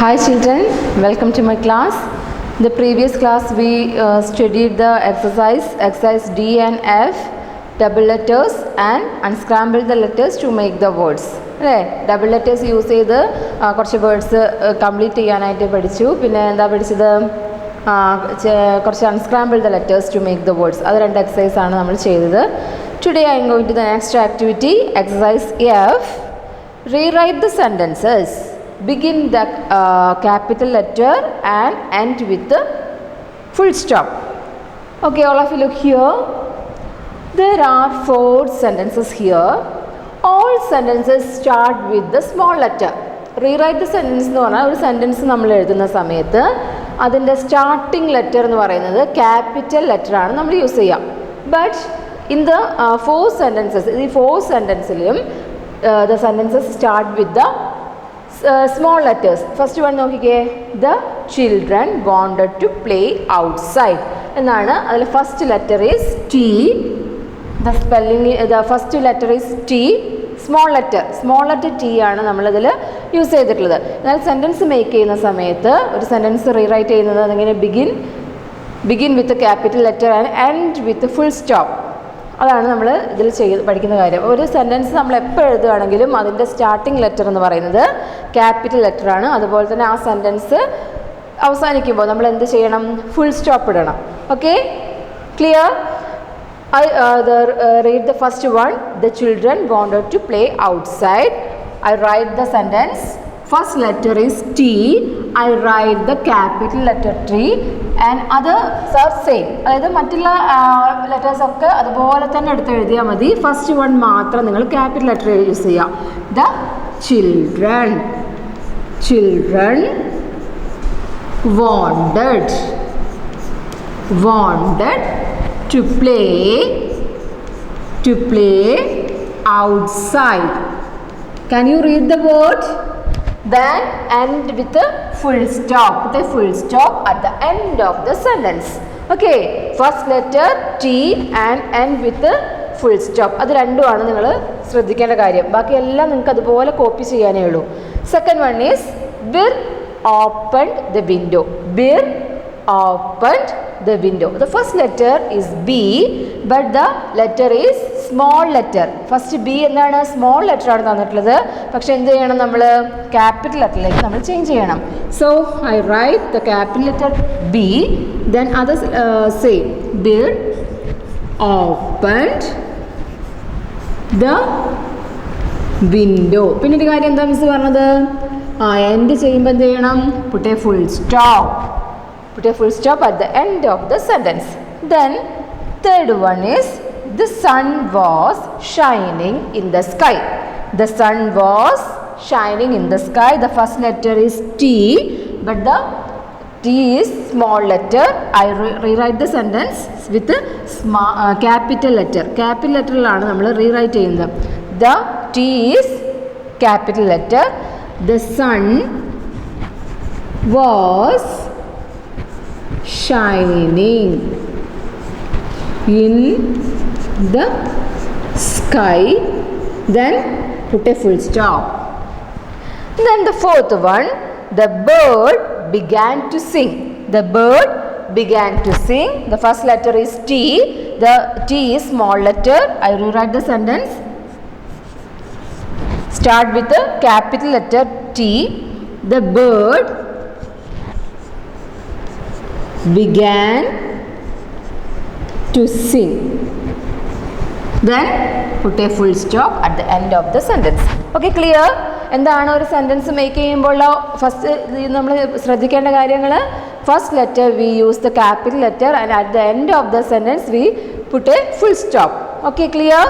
Hi children, welcome to my class. In the previous class we studied the exercise D and F, double letters and unscramble the letters to make the words. Double letters use ചെയ്ത് കുറച്ച് words complete ചെയ്യാനായിട്ട് പഠിച്ചു. പിന്നെ എന്താ പഠിച്ചത്? കുറച്ച് unscramble the letters to make the words. അത് രണ്ട് എക്സസൈസ് ആണ് നമ്മൾ ചെയ്തത്. Today I am going to the next activity, exercise F. Rewrite the sentences. Begin the capital letter and end with the full stop. Okay, all of you look here. There are 4 sentences here. All sentences start with the small letter. Rewrite the sentence എന്ന് പറഞ്ഞാൽ ഒരു sentence നമ്മൾ എഴുതുന്ന സമയത്ത് അതിൻ്റെ starting letter എന്ന് പറയുന്നത് capital letter ആണ് നമ്മൾ യൂസ് ചെയ്യുക. ബട്ട് ഇൻ ദ 4 sentences, ഈ 4 sentenceലും the sentences start with the small letters. First one നോക്കിക്കേ, the children wanted to play outside എന്നാണ്. അതിൽ first letter is T. the first letter is T. Small letter T ആണ് നമ്മളിതിൽ use ചെയ്തിട്ടുള്ളത്. എന്നാൽ sentence make ചെയ്യുന്ന സമയത്ത് ഒരു സെൻറ്റൻസ് റീറൈറ്റ് ചെയ്യുന്നത് അതിങ്ങനെ begin with capital letter and end with full stop. അതാണ് നമ്മൾ ഇതിൽ പഠിക്കുന്ന കാര്യം. ഒരു സെൻറ്റൻസ് നമ്മൾ എപ്പോൾ എഴുതുകയാണെങ്കിലും അതിൻ്റെ സ്റ്റാർട്ടിംഗ് ലെറ്റർ എന്ന് പറയുന്നത് ക്യാപിറ്റൽ ലെറ്റർ ആണ്. അതുപോലെ തന്നെ ആ സെൻറ്റൻസ് അവസാനിക്കുമ്പോൾ നമ്മൾ എന്ത് ചെയ്യണം? ഫുൾ സ്റ്റോപ്പ് ഇടണം. Okay, clear? read the first one. The children wanted to play outside. I write the sentence. First letter is T. I write the capital letter T and others are same. അതായത് മറ്റുള്ള letters ഒക്കെ അതുപോലെ തന്നെ എടുത്ത് എഴുതിയാൽ മതി. First one മാത്രം നിങ്ങൾ ക്യാപിറ്റൽ ലെറ്റർ യൂസ് ചെയ്യുക. The children wanted to play outside. Can you read the word? Then end with a full stop. Put a full stop at the end of the sentence. Okay, first letter T and end with a full stop. അത് രണ്ടുമാണ് നിങ്ങൾ ശ്രദ്ധിക്കേണ്ട കാര്യം. ബാക്കി എല്ലാം നിങ്ങൾക്ക് അതുപോലെ copy ചെയ്യാനേ ഉള്ളൂ. Second one is Bir opened the window. Bir opened the window. The first letter is B, but the letter is small letter. First B എന്താണ്? സ്മോൾ ലെറ്റർ ആണ് തന്നിട്ടുള്ളത്. പക്ഷെ എന്ത് ചെയ്യണം? നമ്മൾ ക്യാപിറ്റൽ ലെറ്ററിലേക്ക് നമ്മൾ ചേഞ്ച് ചെയ്യണം. So I write the capital letter B, then others say Bir opened the window. പിന്നെ ഒരു കാര്യം എന്താ മിസ് പറഞ്ഞത്? എൻഡ് ചെയ്യുമ്പോൾ എന്ത് ചെയ്യണം? Put a full stop at the end of the sentence. Then third one is the sun was shining in the sky. The sun was shining in the sky. The first letter is T, but the T is small letter. I rewrite the sentence with a capital letter. Capital letterലാണ് നമ്മൾ rewrite ചെയ്യുന്നത്. The T is capital letter. The sun was shining in the sky. Then put a full stop. Then the fourth one, the bird began to sing. The bird began to sing. The first letter is T. The T is small letter. I rewrite the sentence. Start with the capital letter T. The bird began to sing. Then put a full stop at the end of the sentence. Okay, clear? എന്താണ് ഒരു sentence make ചെയ്യുമ്പോൾ first നമ്മൾ ശ്രദ്ധിക്കേണ്ട കാര്യങ്ങൾ? First letter we use the capital letter and at the end of the sentence we put a full stop. Okay, clear?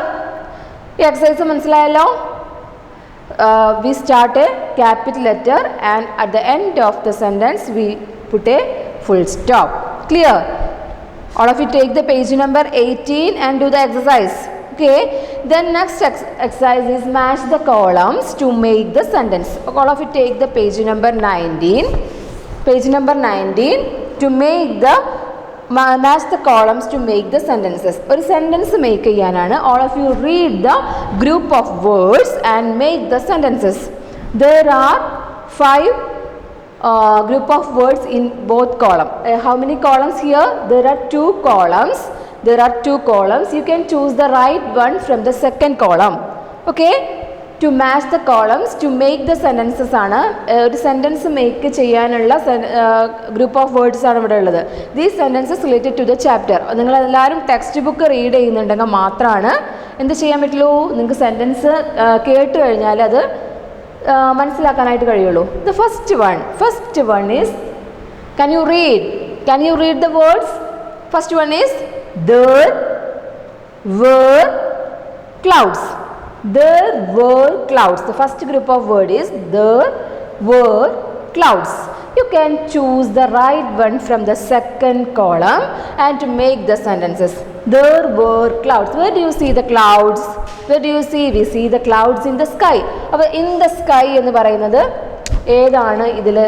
ഈ exercise മനസ്സിലായല്ലോ? We start a capital letter and at the end of the sentence we put a full stop. Clear? All of you take the page number 18 and do the exercise. Okay, then next exercise is match the columns to make the sentence. All of you take the page number 19 to make the match the columns to make the sentences. ഒരു sentence make ചെയ്യാനാണ്. All of you read the group of words and make the sentences. There are 5 group of words in both column. How many columns here? There are 2 columns. There are 2 columns. You can choose the right one from the second column. Okay? To match the columns, to make the sentences ആണ് ഒരു sentence make ചെയ്യാനുള്ള group of words ആണ് ഇവിടെ ഉള്ളത്. These sentences related to the chapter. നിങ്ങളെല്ലാവരും textbook read ചെയ്യുന്നുണ്ടെങ്കിൽ മാത്രമാണ് എന്ത് ചെയ്യാൻ പറ്റുള്ളൂ, നിങ്ങൾക്ക് സെൻറ്റൻസ് കേട്ട് കഴിഞ്ഞാൽ അത് മനസ്സിലാക്കാനായിട്ട് കഴിയുള്ളൂ. The first one is, can you read the words? First one is there were clouds. There were clouds. The first group of word is there were clouds. You can choose the right one from the second column and to make the sentences. There were clouds. Where do you see the clouds? Where do you see? We see the clouds in the sky. അപ്പോൾ in the sky എന്ന് പറയുന്നത് ഏതാണ് ഇതിൽ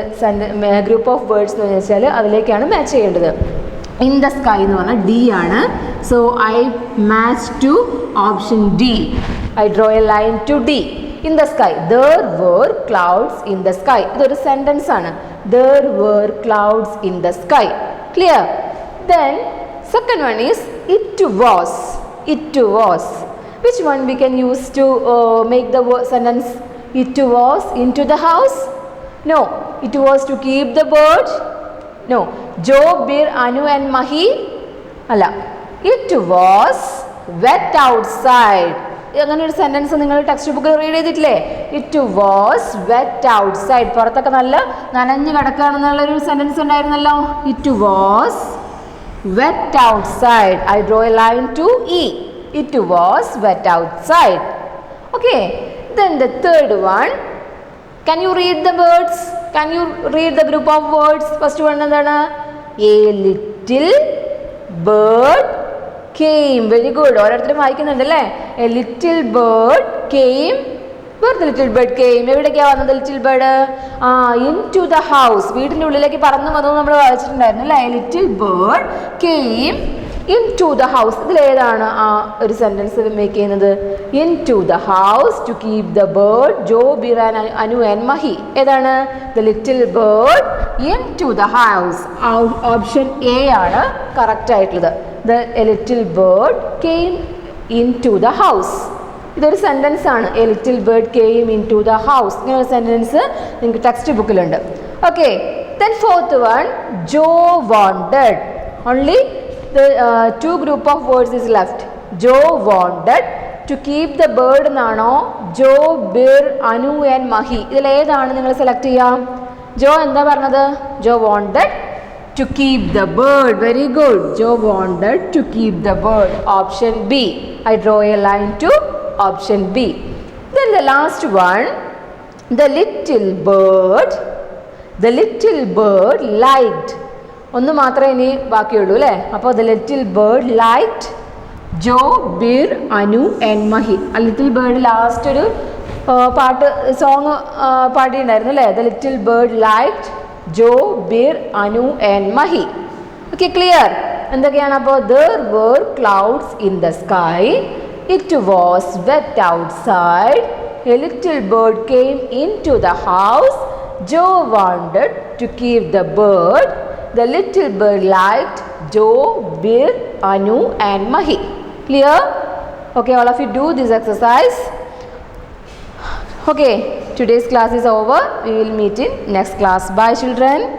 group of words എന്ന് വെച്ചാൽ അതിലേക്കാണ് match ചെയ്യേണ്ടത്. In the sky എന്ന് പറഞ്ഞാൽ ഡി ആണ്. So I match to option D. I draw a line to D. In the sky. There were clouds in the sky. ഇതൊരു സെൻറ്റൻസ് ആണ്. There were clouds in the sky. Clear? Then second one is it was. It was. Which one we can use to make the sentence? It was into the house? No. It was to keep the bird? No. Joe, Bir, Anu and Mahi? Alla. It was wet outside. അങ്ങനെ ഒരു sentence നിങ്ങൾ text ബുക്കിൽ read ചെയ്തിട്ടില്ലേ? It was wet outside. പുറത്തൊക്കെ നല്ല നനഞ്ഞു കിടക്കുകയാണെന്നുള്ളൊരു sentence ഉണ്ടായിരുന്നല്ലോ. It was wet outside. I draw a line to E. It was wet outside. Okay. Then the third one. Can you read the words? Can you read the group of words? First one എന്താണ്? A little bird came. Very good. ഓരോരുത്തരും വായിക്കുന്നുണ്ട് അല്ലേ? A little bird came. Where the little bird came? എവിടേക്കാണ് വന്നത് little bird? Into the house. വീടിൻ്റെ ഉള്ളിലേക്ക് പറന്നു വന്നു നമ്മൾ വായിച്ചിട്ടുണ്ടായിരുന്നു അല്ലേ? A little bird came into the house. ഇതിലേതാണ് ആ ഒരു സെൻറ്റൻസ് മേക്ക് ചെയ്യുന്നത്? Into the house to keep the bird. Joe, Bir, Anu and Mahi. ഏതാണ്? The little bird into the house. Option A ആണ് കറക്റ്റ് ആയിട്ടുള്ളത്. The little bird came into the house. ഇതൊരു sentence ആണ്. A little bird came into the house. ഇങ്ങനെ ഒരു sentence നിങ്ങൾക്ക് text ബുക്കിലുണ്ട്. Okay. Then fourth one, Joe wanted. Only the 2 group of words is left. Joe wanted to keep the bird എന്നാണോ? Joe, Bir, Anu and Mahi. ഇതിലേതാണ് നിങ്ങൾ select ചെയ്യാം? ജോ എന്താ പറഞ്ഞത്? Joe wanted to keep the bird. Very good. Joe wanted to keep the bird. Option B. I draw a line to option B. Then the last one, the little bird liked. ഒന്ന് മാത്രമേ ഇനി ബാക്കിയുള്ളൂ അല്ലേ? അപ്പോൾ the little bird liked Jo, Bir, Anu and Mahi. ആ little bird last ഒരു പാട്ട് song പാടിയിട്ടുണ്ടായിരുന്നു അല്ലേ? The little bird liked Jo, Bir, Anu and Mahi. Okay, clear? എന്തൊക്കെയാണ് അപ്പോൾ? there were clouds in the sky. It was wet outside. A little bird came into the house. Joe wanted to keep the bird. The little bird liked Joe, Bir, Anu and Mahi. Clear? Okay, all of you do this exercise. Okay, today's class is over. We will meet in next class. Bye children.